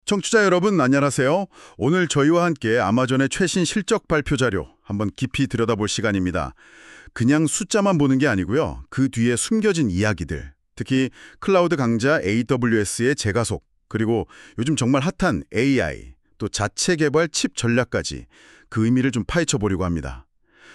청취자 여러분 안녕하세요. 오늘 저희와 함께 아마존의 최신 실적 발표 자료 한번 깊이 들여다볼 시간입니다. 그냥 숫자만 보는 게 아니고요. 그 뒤에 숨겨진 이야기들, 특히 클라우드 강자 AWS의 재가속, 그리고 요즘 정말 핫한 AI, 또 자체 개발 칩 전략까지 그 의미를 좀 파헤쳐 보려고 합니다.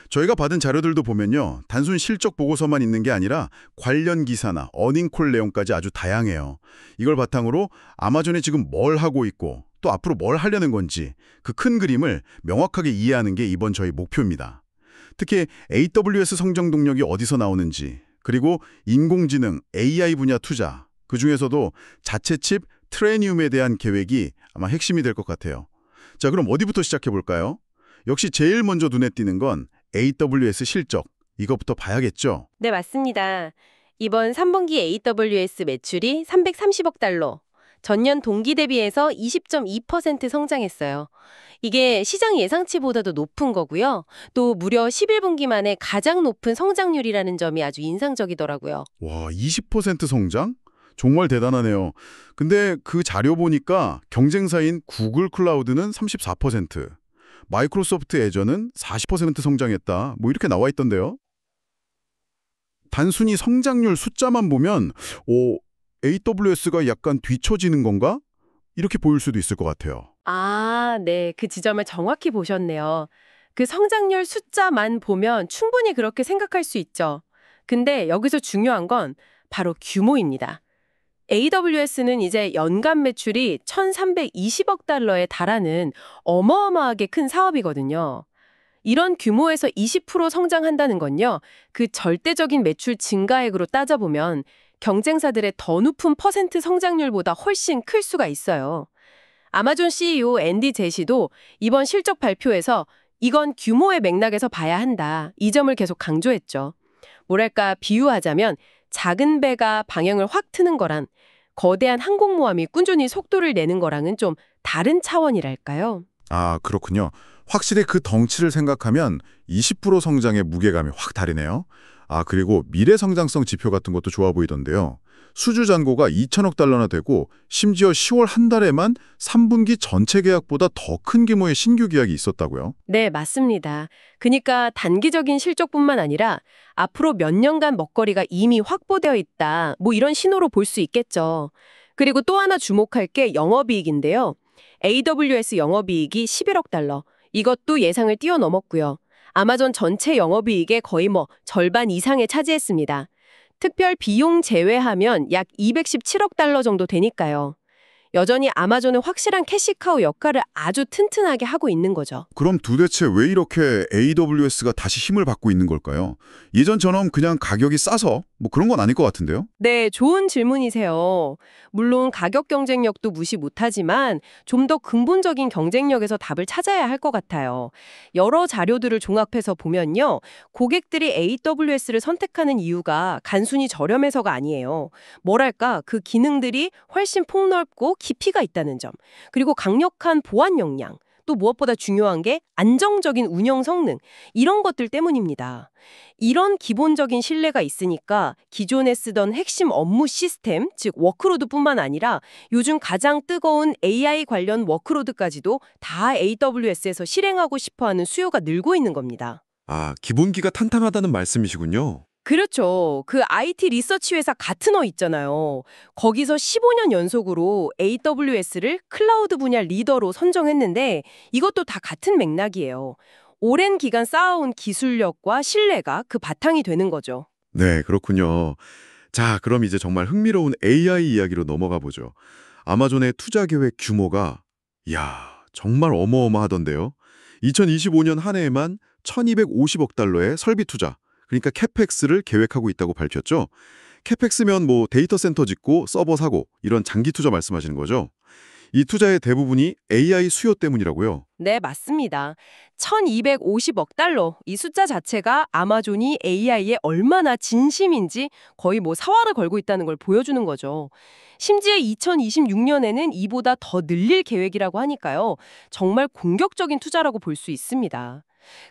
저희가 받은 자료들도 보면요. 단순 실적 보고서만 있는 게 아니라 관련 기사나 어닝콜 내용까지 아주 다양해요. 이걸 바탕으로 아마존이 지금 뭘 하고 있고 또 앞으로 뭘 하려는 건지 그 큰 그림을 명확하게 이해하는 게 이번 저희 목표입니다. 특히 AWS 성장 동력이 어디서 나오는지, 그리고 인공지능, AI 분야 투자, 그중에서도 자체 칩 트레니움에 대한 계획이 아마 핵심이 될 것 같아요. 자, 그럼 어디부터 시작해 볼까요? 역시 제일 먼저 눈에 띄는 건 AWS 실적, 이것부터 봐야겠죠? 네, 맞습니다. 이번 3분기 AWS 매출이 330억 달러, 전년 동기 대비해서 20.2% 성장했어요. 이게 시장 예상치보다도 높은 거고요. 또 무려 11분기 만에 가장 높은 성장률이라는 점이 아주 인상적이더라고요. 와, 20% 성장? 정말 대단하네요. 근데 그 자료 보니까 경쟁사인 구글 클라우드는 34%, 마이크로소프트 애저는 40% 성장했다. 뭐 이렇게 나와 있던데요. 단순히 성장률 숫자만 보면 AWS가 약간 뒤처지는 건가? 이렇게 보일 수도 있을 것 같아요. 아, 네. 그 지점을 정확히 보셨네요. 그 성장률 숫자만 보면 충분히 그렇게 생각할 수 있죠. 근데 여기서 중요한 건 바로 규모입니다. AWS는 이제 연간 매출이 1,320억 달러에 달하는 어마어마하게 큰 사업이거든요. 이런 규모에서 20% 성장한다는 건요, 그 절대적인 매출 증가액으로 따져보면 경쟁사들의 더 높은 퍼센트 성장률보다 훨씬 클 수가 있어요. 아마존 CEO 앤디 제시도 이번 실적 발표에서 이건 규모의 맥락에서 봐야 한다, 이 점을 계속 강조했죠. 뭐랄까, 비유하자면 작은 배가 방향을 확 트는 거란 거대한 항공모함이 꾸준히 속도를 내는 거랑은 좀 다른 차원이랄까요? 아, 그렇군요. 확실히 그 덩치를 생각하면 20% 성장의 무게감이 확 다르네요. 아, 그리고 미래 성장성 지표 같은 것도 좋아 보이던데요. 수주 잔고가 2천억 달러나 되고 심지어 10월 한 달에만 3분기 전체 계약보다 더 큰 규모의 신규 계약이 있었다고요? 네, 맞습니다. 그러니까 단기적인 실적뿐만 아니라 앞으로 몇 년간 먹거리가 이미 확보되어 있다, 뭐 이런 신호로 볼 수 있겠죠. 그리고 또 하나 주목할 게 영업이익인데요. AWS 영업이익이 11억 달러. 이것도 예상을 뛰어넘었고요. 아마존 전체 영업이익의 거의 절반 이상에 차지했습니다. 특별 비용 제외하면 약 217억 달러 정도 되니까요. 여전히 아마존은 확실한 캐시카우 역할을 아주 튼튼하게 하고 있는 거죠. 그럼 도대체 왜 이렇게 AWS가 다시 힘을 받고 있는 걸까요? 예전처럼 그냥 가격이 싸서 뭐 그런 건 아닐 것 같은데요? 네, 좋은 질문이세요. 물론 가격 경쟁력도 무시 못하지만 좀 더 근본적인 경쟁력에서 답을 찾아야 할 것 같아요. 여러 자료들을 종합해서 보면요, 고객들이 AWS를 선택하는 이유가 단순히 저렴해서가 아니에요. 뭐랄까, 그 기능들이 훨씬 폭넓고 깊이가 있다는 점, 그리고 강력한 보안 역량, 또 무엇보다 중요한 게 안정적인 운영 성능, 이런 것들 때문입니다. 이런 기본적인 신뢰가 있으니까 기존에 쓰던 핵심 업무 시스템, 즉 워크로드뿐만 아니라 요즘 가장 뜨거운 AI 관련 워크로드까지도 다 AWS에서 실행하고 싶어하는 수요가 늘고 있는 겁니다. 아, 기본기가 탄탄하다는 말씀이시군요. 그렇죠. 그 IT 리서치 회사 가트너 있잖아요. 거기서 15년 연속으로 AWS를 클라우드 분야 리더로 선정했는데 이것도 다 같은 맥락이에요. 오랜 기간 쌓아온 기술력과 신뢰가 그 바탕이 되는 거죠. 네, 그렇군요. 자, 그럼 이제 정말 흥미로운 AI 이야기로 넘어가 보죠. 아마존의 투자 계획 규모가, 정말 어마어마하던데요. 2025년 한 해에만 1250억 달러의 설비 투자, 그러니까 캐펙스를 계획하고 있다고 밝혔죠. 캐펙스면 뭐 데이터 센터 짓고 서버 사고 이런 장기 투자 말씀하시는 거죠. 이 투자의 대부분이 AI 수요 때문이라고요. 네, 맞습니다. 1250억 달러. 이 숫자 자체가 아마존이 AI에 얼마나 진심인지 거의 사활을 걸고 있다는 걸 보여주는 거죠. 심지어 2026년에는 이보다 더 늘릴 계획이라고 하니까요. 정말 공격적인 투자라고 볼 수 있습니다.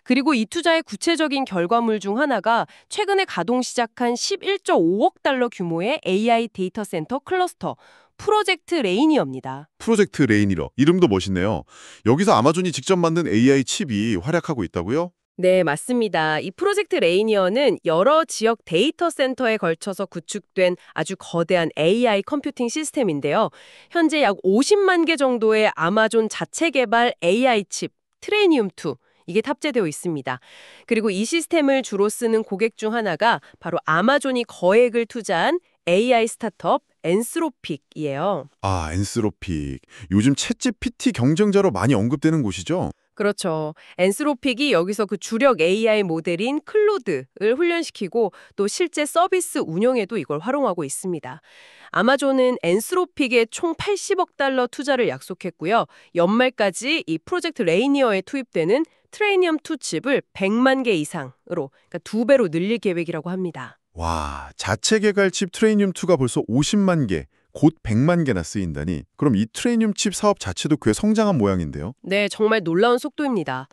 그리고 이 투자의 구체적인 결과물 중 하나가 최근에 가동 시작한 11.5억 달러 규모의 AI 데이터 센터 클러스터, 프로젝트 레이니어입니다. 프로젝트 레이니러. 이름도 멋있네요. 여기서 아마존이 직접 만든 AI 칩이 활약하고 있다고요? 네, 맞습니다. 이 프로젝트 레이니어는 여러 지역 데이터 센터에 걸쳐서 구축된 아주 거대한 AI 컴퓨팅 시스템인데요. 현재 약 50만 개 정도의 아마존 자체 개발 AI 칩 트레니움2 이게 탑재되어 있습니다. 그리고 이 시스템을 주로 쓰는 고객 중 하나가 바로 아마존이 거액을 투자한 AI 스타트업 엔스로픽이에요. 아, 엔스로픽. 요즘 챗GPT 경쟁자로 많이 언급되는 곳이죠? 그렇죠. 엔스로픽이 여기서 그 주력 AI 모델인 클로드를 훈련시키고 또 실제 서비스 운영에도 이걸 활용하고 있습니다. 아마존은 엔스로픽에 총 80억 달러 투자를 약속했고요. 연말까지 이 프로젝트 레이니어에 투입되는 트레이니엄2 칩을 100만 개 이상으로, 그러니까 2배로 늘릴 계획이라고 합니다. 와, 자체 개발 칩 트레이늄2가 벌써 50만 개, 곧 100만 개나 쓰인다니. 그럼 이 트레이늄 칩 사업 자체도 꽤 성장한 모양인데요? 네, 정말 놀라운 속도입니다.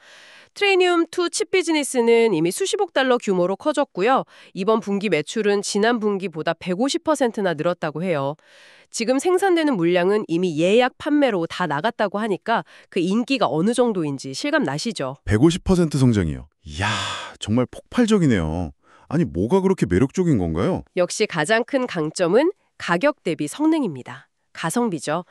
트레이니움2 칩 비즈니스는 이미 수십억 달러 규모로 커졌고요. 이번 분기 매출은 지난 분기보다 150%나 늘었다고 해요. 지금 생산되는 물량은 이미 예약 판매로 다 나갔다고 하니까 그 인기가 어느 정도인지 실감 나시죠? 150% 성장이요. 이야, 정말 폭발적이네요. 아니, 뭐가 그렇게 매력적인 건가요? 역시 가장 큰 강점은 가격 대비 성능입니다. 가성비죠.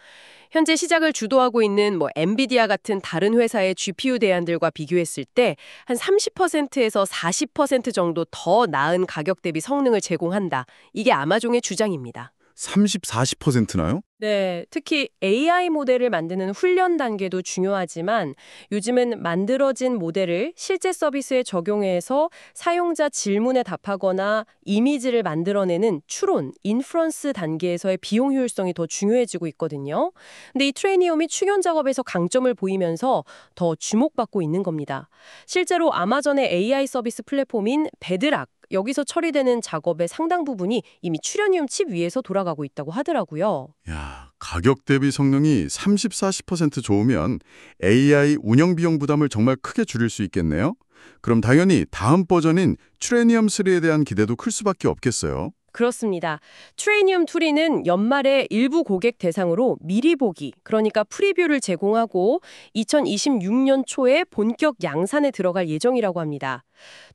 현재 시장을 주도하고 있는 엔비디아 같은 다른 회사의 GPU 대안들과 비교했을 때 한 30%에서 40% 정도 더 나은 가격 대비 성능을 제공한다. 이게 아마존의 주장입니다. 30, 40%나요? 네, 특히 AI 모델을 만드는 훈련 단계도 중요하지만 요즘은 만들어진 모델을 실제 서비스에 적용해서 사용자 질문에 답하거나 이미지를 만들어내는 추론, 인프런스 단계에서의 비용 효율성이 더 중요해지고 있거든요. 근데 이 트레이니움이 충원 작업에서 강점을 보이면서 더 주목받고 있는 겁니다. 실제로 아마존의 AI 서비스 플랫폼인 베드락 여기서 처리되는 작업의 상당 부분이 이미 트레이니움 칩 위에서 돌아가고 있다고 하더라고요. 야, 가격 대비 성능이 30, 40% 좋으면 AI 운영 비용 부담을 정말 크게 줄일 수 있겠네요. 그럼 당연히 다음 버전인 트레니엄 3에 대한 기대도 클 수밖에 없겠어요. 그렇습니다. 트레이니움 2는 연말에 일부 고객 대상으로 미리 보기, 그러니까 프리뷰를 제공하고 2026년 초에 본격 양산에 들어갈 예정이라고 합니다.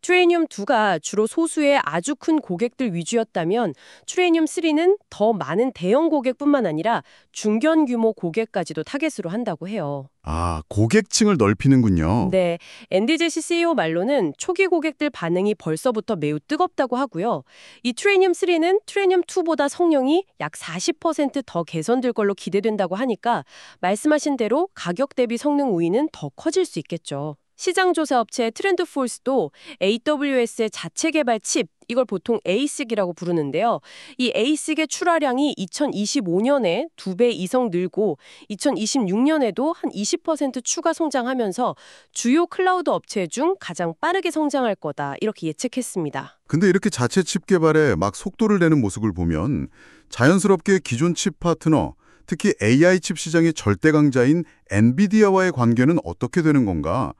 트레이니움 2가 주로 소수의 아주 큰 고객들 위주였다면 트레이니움 3는 더 많은 대형 고객뿐만 아니라 중견 규모 고객까지도 타겟으로 한다고 해요. 아, 고객층을 넓히는군요. 네, NDJC CEO 말로는 초기 고객들 반응이 벌써부터 매우 뜨겁다고 하고요. 이 트레이니움 3는 트레이니움 2보다 성능이 약 40% 더 개선될 걸로 기대된다고 하니까 말씀하신 대로 가격 대비 성능 우위는 더 커질 수 있겠죠. 시장조사 업체 트렌드폴스도 AWS의 자체 개발 칩, 이걸 보통 ASIC이라고 부르는데요. 이 ASIC의 출하량이 2025년에 2배 이상 늘고 2026년에도 한 20% 추가 성장하면서 주요 클라우드 업체 중 가장 빠르게 성장할 거다, 이렇게 예측했습니다. 근데 이렇게 자체 칩 개발에 막 속도를 내는 모습을 보면 자연스럽게 기존 칩 파트너, 특히 AI 칩 시장의 절대 강자인 엔비디아와의 관계는 어떻게 되는 건가?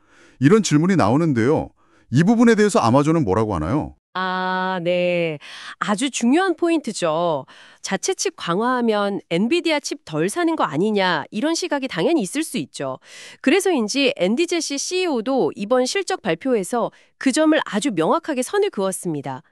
이런 질문이 나오는데요. 이 부분에 대해서 아마존은 뭐라고 하나요? 아, 네. 아주 중요한 포인트죠. 자체 칩 강화하면 엔비디아 칩 덜 사는 거 아니냐, 이런 시각이 당연히 있을 수 있죠. 그래서인지 NDJC CEO도 이번 실적 발표에서 그 점을 아주 명확하게 선을 그었습니다.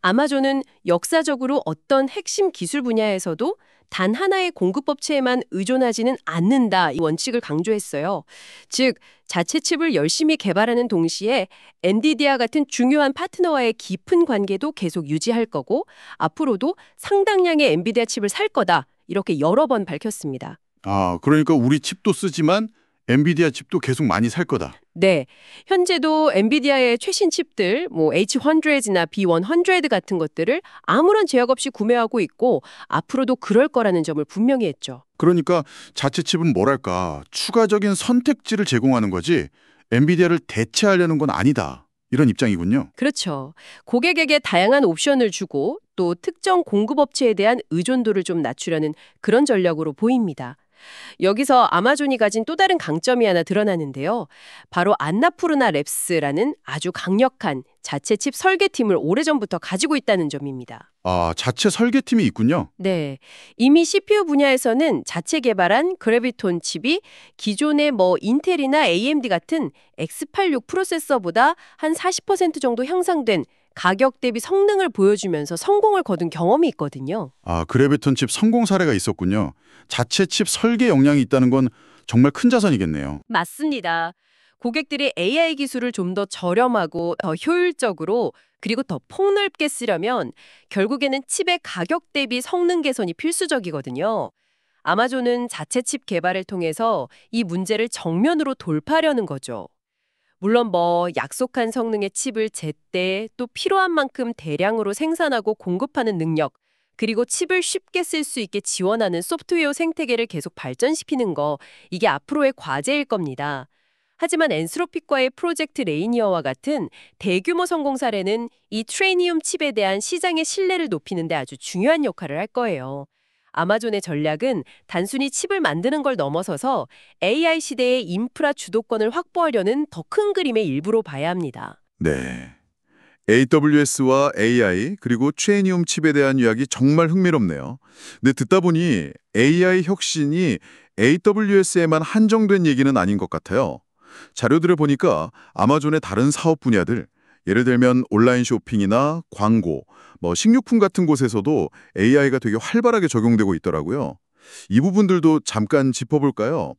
아마존은 역사적으로 어떤 핵심 기술 분야에서도 단 하나의 공급업체에만 의존하지는 않는다, 이 원칙을 강조했어요. 즉, 자체 칩을 열심히 개발하는 동시에 엔비디아 같은 중요한 파트너와의 깊은 관계도 계속 유지할 거고 앞으로도 상당량의 엔비디아 칩을 살 거다, 이렇게 여러 번 밝혔습니다. 아, 그러니까 우리 칩도 쓰지만 엔비디아 칩도 계속 많이 살 거다. 네, 현재도 엔비디아의 최신 칩들, H100나 B100 같은 것들을 아무런 제약 없이 구매하고 있고 앞으로도 그럴 거라는 점을 분명히 했죠. 그러니까 자체 칩은 뭐랄까 추가적인 선택지를 제공하는 거지 엔비디아를 대체하려는 건 아니다. 이런 입장이군요. 그렇죠. 고객에게 다양한 옵션을 주고 또 특정 공급업체에 대한 의존도를 좀 낮추려는 그런 전략으로 보입니다. 여기서 아마존이 가진 또 다른 강점이 하나 드러나는데요. 바로 안나푸르나 랩스라는 아주 강력한 자체 칩 설계팀을 오래전부터 가지고 있다는 점입니다. 아, 자체 설계팀이 있군요. 네. 이미 CPU 분야에서는 자체 개발한 그래비톤 칩이 기존의 인텔이나 AMD 같은 X86 프로세서보다 한 40% 정도 향상된 가격 대비 성능을 보여주면서 성공을 거둔 경험이 있거든요. 아, 그래비톤 칩 성공 사례가 있었군요. 자체 칩 설계 역량이 있다는 건 정말 큰 자산이겠네요. 맞습니다. 고객들이 AI 기술을 좀 더 저렴하고 더 효율적으로 그리고 더 폭넓게 쓰려면 결국에는 칩의 가격 대비 성능 개선이 필수적이거든요. 아마존은 자체 칩 개발을 통해서 이 문제를 정면으로 돌파하려는 거죠. 물론 약속한 성능의 칩을 제때 또 필요한 만큼 대량으로 생산하고 공급하는 능력, 그리고 칩을 쉽게 쓸 수 있게 지원하는 소프트웨어 생태계를 계속 발전시키는 거, 이게 앞으로의 과제일 겁니다. 하지만 엔스로픽과의 프로젝트 레이니어와 같은 대규모 성공 사례는 이 트레이니움 칩에 대한 시장의 신뢰를 높이는 데 아주 중요한 역할을 할 거예요. 아마존의 전략은 단순히 칩을 만드는 걸 넘어서서 AI 시대의 인프라 주도권을 확보하려는 더 큰 그림의 일부로 봐야 합니다. 네. AWS와 AI 그리고 트레이니움 칩에 대한 이야기 정말 흥미롭네요. 근데 듣다 보니 AI 혁신이 AWS에만 한정된 얘기는 아닌 것 같아요. 자료들을 보니까 아마존의 다른 사업 분야들, 예를 들면 온라인 쇼핑이나 광고, 식료품 같은 곳에서도 AI가 되게 활발하게 적용되고 있더라고요. 이 부분들도 잠깐 짚어볼까요?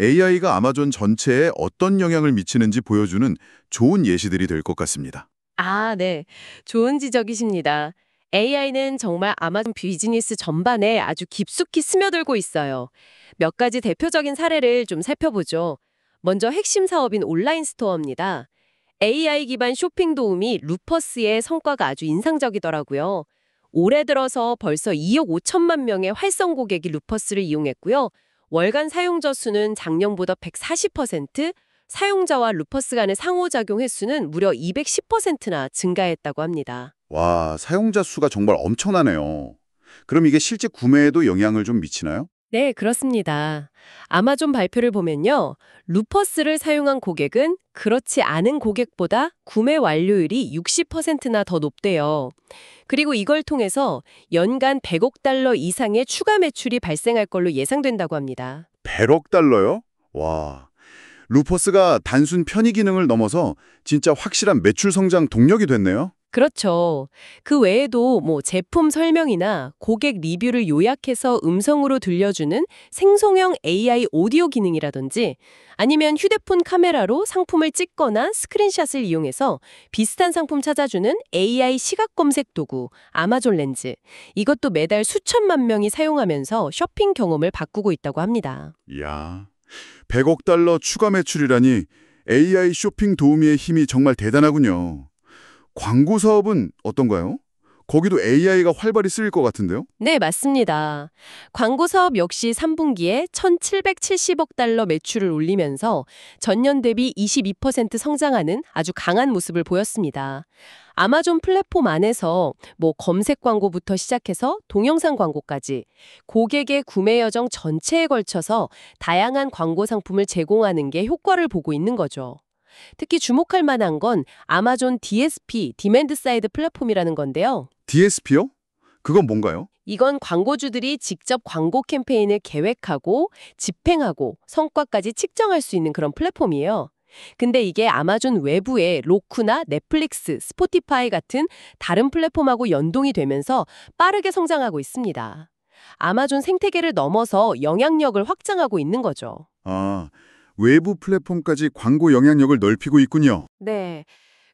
AI가 아마존 전체에 어떤 영향을 미치는지 보여주는 좋은 예시들이 될 것 같습니다. 아, 네. 좋은 지적이십니다. AI는 정말 아마존 비즈니스 전반에 아주 깊숙이 스며들고 있어요. 몇 가지 대표적인 사례를 좀 살펴보죠. 먼저 핵심 사업인 온라인 스토어입니다. AI 기반 쇼핑 도우미 루퍼스의 성과가 아주 인상적이더라고요. 올해 들어서 벌써 2억 5천만 명의 활성 고객이 루퍼스를 이용했고요. 월간 사용자 수는 작년보다 140%, 사용자와 루퍼스 간의 상호작용 횟수는 무려 210%나 증가했다고 합니다. 와, 사용자 수가 정말 엄청나네요. 그럼 이게 실제 구매에도 영향을 좀 미치나요? 네, 그렇습니다. 아마존 발표를 보면요. 루퍼스를 사용한 고객은 그렇지 않은 고객보다 구매 완료율이 60%나 더 높대요. 그리고 이걸 통해서 연간 100억 달러 이상의 추가 매출이 발생할 걸로 예상된다고 합니다. 100억 달러요? 와, 루퍼스가 단순 편의 기능을 넘어서 진짜 확실한 매출 성장 동력이 됐네요. 그렇죠. 그 외에도 제품 설명이나 고객 리뷰를 요약해서 음성으로 들려주는 생성형 AI 오디오 기능이라든지 아니면 휴대폰 카메라로 상품을 찍거나 스크린샷을 이용해서 비슷한 상품 찾아주는 AI 시각 검색 도구 아마존 렌즈. 이것도 매달 수천만 명이 사용하면서 쇼핑 경험을 바꾸고 있다고 합니다. 이야, 100억 달러 추가 매출이라니 AI 쇼핑 도우미의 힘이 정말 대단하군요. 광고 사업은 어떤가요? 거기도 AI가 활발히 쓰일 것 같은데요? 네, 맞습니다. 광고 사업 역시 3분기에 1,770억 달러 매출을 올리면서 전년 대비 22% 성장하는 아주 강한 모습을 보였습니다. 아마존 플랫폼 안에서 검색 광고부터 시작해서 동영상 광고까지 고객의 구매 여정 전체에 걸쳐서 다양한 광고 상품을 제공하는 게 효과를 보고 있는 거죠. 특히 주목할 만한 건 아마존 DSP, 디맨드 사이드 플랫폼이라는 건데요. DSP요? 그건 뭔가요? 이건 광고주들이 직접 광고 캠페인을 계획하고 집행하고 성과까지 측정할 수 있는 그런 플랫폼이에요. 근데 이게 아마존 외부의 로쿠나 넷플릭스, 스포티파이 같은 다른 플랫폼하고 연동이 되면서 빠르게 성장하고 있습니다. 아마존 생태계를 넘어서 영향력을 확장하고 있는 거죠. 아, 외부 플랫폼까지 광고 영향력을 넓히고 있군요. 네.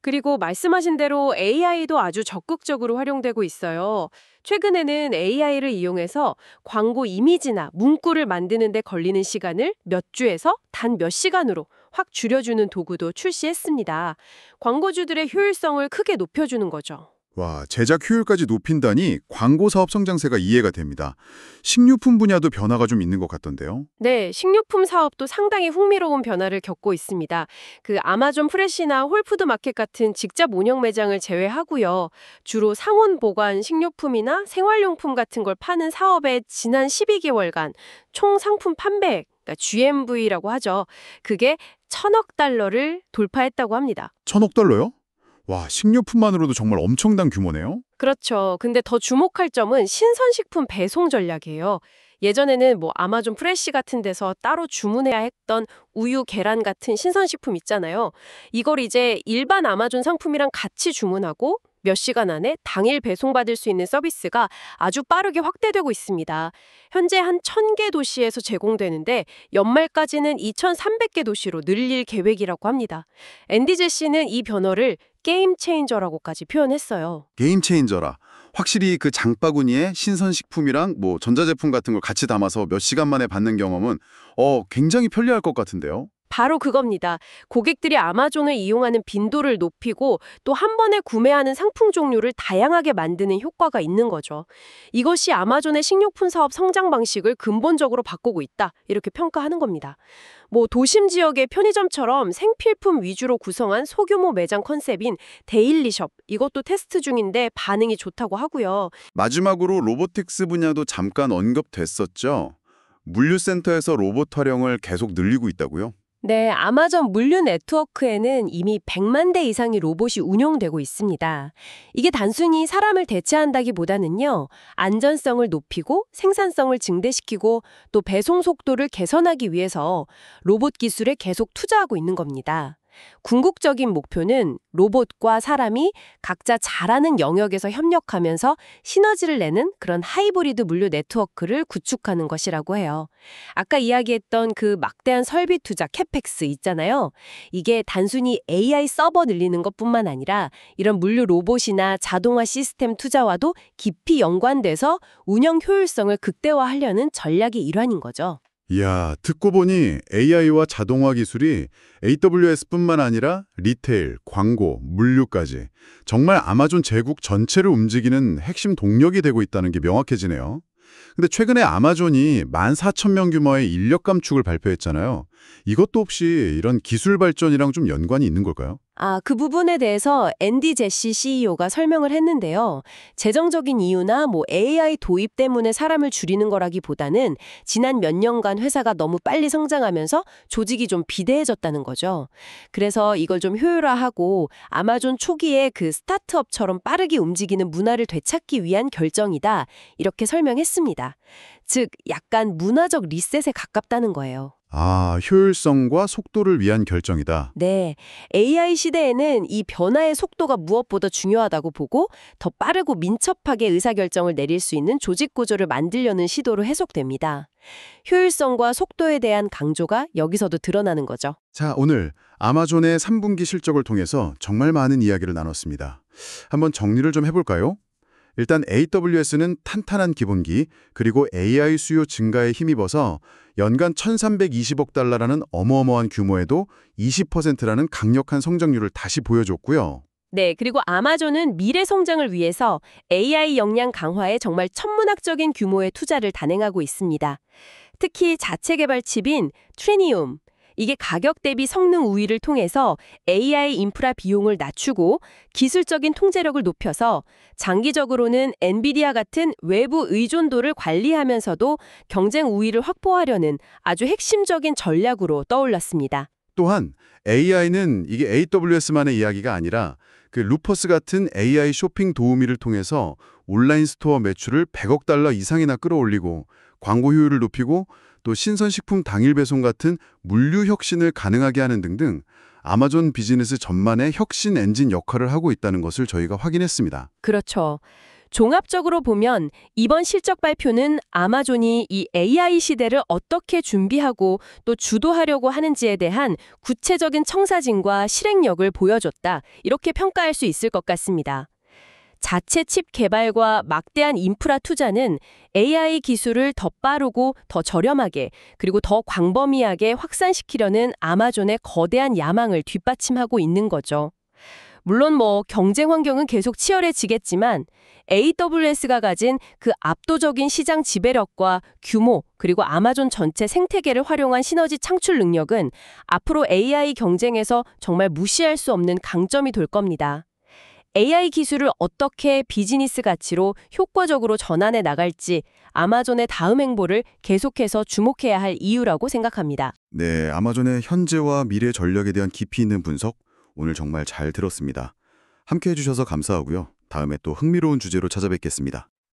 그리고 말씀하신 대로 AI도 아주 적극적으로 활용되고 있어요. 최근에는 AI를 이용해서 광고 이미지나 문구를 만드는 데 걸리는 시간을 몇 주에서 단 몇 시간으로 확 줄여주는 도구도 출시했습니다. 광고주들의 효율성을 크게 높여주는 거죠. 와, 제작 효율까지 높인다니 광고 사업 성장세가 이해가 됩니다. 식료품 분야도 변화가 좀 있는 것 같던데요. 네, 식료품 사업도 상당히 흥미로운 변화를 겪고 있습니다. 그 아마존 프레시나 홀푸드 마켓 같은 직접 운영 매장을 제외하고요. 주로 상온 보관 식료품이나 생활용품 같은 걸 파는 사업에 지난 12개월간 총 상품 판매액, 그러니까 GMV라고 하죠. 그게 1,000억 달러를 돌파했다고 합니다. 1,000억 달러요? 와, 식료품만으로도 정말 엄청난 규모네요. 그렇죠. 근데 더 주목할 점은 신선식품 배송 전략이에요. 예전에는 뭐 아마존 프레시 같은 데서 따로 주문해야 했던 우유, 계란 같은 신선식품 있잖아요. 이걸 이제 일반 아마존 상품이랑 같이 주문하고 몇 시간 안에 당일 배송받을 수 있는 서비스가 아주 빠르게 확대되고 있습니다. 현재 한 1,000개 도시에서 제공되는데 연말까지는 2,300개 도시로 늘릴 계획이라고 합니다. 앤디 제시는 이 변화를 게임 체인저라고까지 표현했어요. 게임 체인저라. 확실히 그 장바구니에 신선식품이랑 뭐 전자제품 같은 걸 같이 담아서 몇 시간 만에 받는 경험은 굉장히 편리할 것 같은데요. 바로 그겁니다. 고객들이 아마존을 이용하는 빈도를 높이고 또 한 번에 구매하는 상품 종류를 다양하게 만드는 효과가 있는 거죠. 이것이 아마존의 식료품 사업 성장 방식을 근본적으로 바꾸고 있다. 이렇게 평가하는 겁니다. 뭐 도심 지역의 편의점처럼 생필품 위주로 구성한 소규모 매장 컨셉인 데일리숍, 이것도 테스트 중인데 반응이 좋다고 하고요. 마지막으로 로보틱스 분야도 잠깐 언급됐었죠. 물류센터에서 로봇 활용을 계속 늘리고 있다고요? 네, 아마존 물류 네트워크에는 이미 100만 대 이상의 로봇이 운용되고 있습니다. 이게 단순히 사람을 대체한다기보다는요, 안전성을 높이고 생산성을 증대시키고 또 배송 속도를 개선하기 위해서 로봇 기술에 계속 투자하고 있는 겁니다. 궁극적인 목표는 로봇과 사람이 각자 잘하는 영역에서 협력하면서 시너지를 내는 그런 하이브리드 물류 네트워크를 구축하는 것이라고 해요. 아까 이야기했던 그 막대한 설비 투자 캐펙스 있잖아요. 이게 단순히 AI 서버 늘리는 것뿐만 아니라 이런 물류 로봇이나 자동화 시스템 투자와도 깊이 연관돼서 운영 효율성을 극대화하려는 전략의 일환인 거죠. 이야, 듣고 보니 AI와 자동화 기술이 AWS뿐만 아니라 리테일, 광고, 물류까지 정말 아마존 제국 전체를 움직이는 핵심 동력이 되고 있다는 게 명확해지네요. 근데 최근에 아마존이 14,000명 규모의 인력 감축을 발표했잖아요. 이것도 혹시 이런 기술 발전이랑 좀 연관이 있는 걸까요? 그 부분에 대해서 앤디 제시 CEO가 설명을 했는데요. 재정적인 이유나 뭐 AI 도입 때문에 사람을 줄이는 거라기보다는 지난 몇 년간 회사가 너무 빨리 성장하면서 조직이 좀 비대해졌다는 거죠. 그래서 이걸 좀 효율화하고 아마존 초기에 그 스타트업처럼 빠르게 움직이는 문화를 되찾기 위한 결정이다. 이렇게 설명했습니다. 즉, 약간 문화적 리셋에 가깝다는 거예요. 효율성과 속도를 위한 결정이다. 네, AI 시대에는 이 변화의 속도가 무엇보다 중요하다고 보고 더 빠르고 민첩하게 의사결정을 내릴 수 있는 조직 구조를 만들려는 시도로 해석됩니다. 효율성과 속도에 대한 강조가 여기서도 드러나는 거죠. 자, 오늘 아마존의 3분기 실적을 통해서 정말 많은 이야기를 나눴습니다. 한번 정리를 좀 해볼까요? 일단 AWS는 탄탄한 기본기, 그리고 AI 수요 증가에 힘입어서 연간 1,320억 달러라는 어마어마한 규모에도 20%라는 강력한 성장률을 다시 보여줬고요. 네, 그리고 아마존은 미래 성장을 위해서 AI 역량 강화에 정말 천문학적인 규모의 투자를 단행하고 있습니다. 특히 자체 개발 칩인 트리니움, 이게 가격 대비 성능 우위를 통해서 AI 인프라 비용을 낮추고 기술적인 통제력을 높여서 장기적으로는 엔비디아 같은 외부 의존도를 관리하면서도 경쟁 우위를 확보하려는 아주 핵심적인 전략으로 떠올랐습니다. 또한 AI는 이게 AWS만의 이야기가 아니라 그 루퍼스 같은 AI 쇼핑 도우미를 통해서 온라인 스토어 매출을 100억 달러 이상이나 끌어올리고 광고 효율을 높이고 또 신선식품 당일 배송 같은 물류 혁신을 가능하게 하는 등등 아마존 비즈니스 전반의 혁신 엔진 역할을 하고 있다는 것을 저희가 확인했습니다. 그렇죠. 종합적으로 보면 이번 실적 발표는 아마존이 이 AI 시대를 어떻게 준비하고 또 주도하려고 하는지에 대한 구체적인 청사진과 실행력을 보여줬다. 이렇게 평가할 수 있을 것 같습니다. 자체 칩 개발과 막대한 인프라 투자는 AI 기술을 더 빠르고 더 저렴하게 그리고 더 광범위하게 확산시키려는 아마존의 거대한 야망을 뒷받침하고 있는 거죠. 물론 경쟁 환경은 계속 치열해지겠지만 AWS가 가진 그 압도적인 시장 지배력과 규모, 그리고 아마존 전체 생태계를 활용한 시너지 창출 능력은 앞으로 AI 경쟁에서 정말 무시할 수 없는 강점이 될 겁니다. AI 기술을 어떻게 비즈니스 가치로 효과적으로 전환해 나갈지 아마존의 다음 행보를 계속해서 주목해야 할 이유라고 생각합니다. 네, 아마존의 현재와 미래 전략에 대한 깊이 있는 분석 오늘 정말 잘 들었습니다. 함께 해주셔서 감사하고요. 다음에 또 흥미로운 주제로 찾아뵙겠습니다.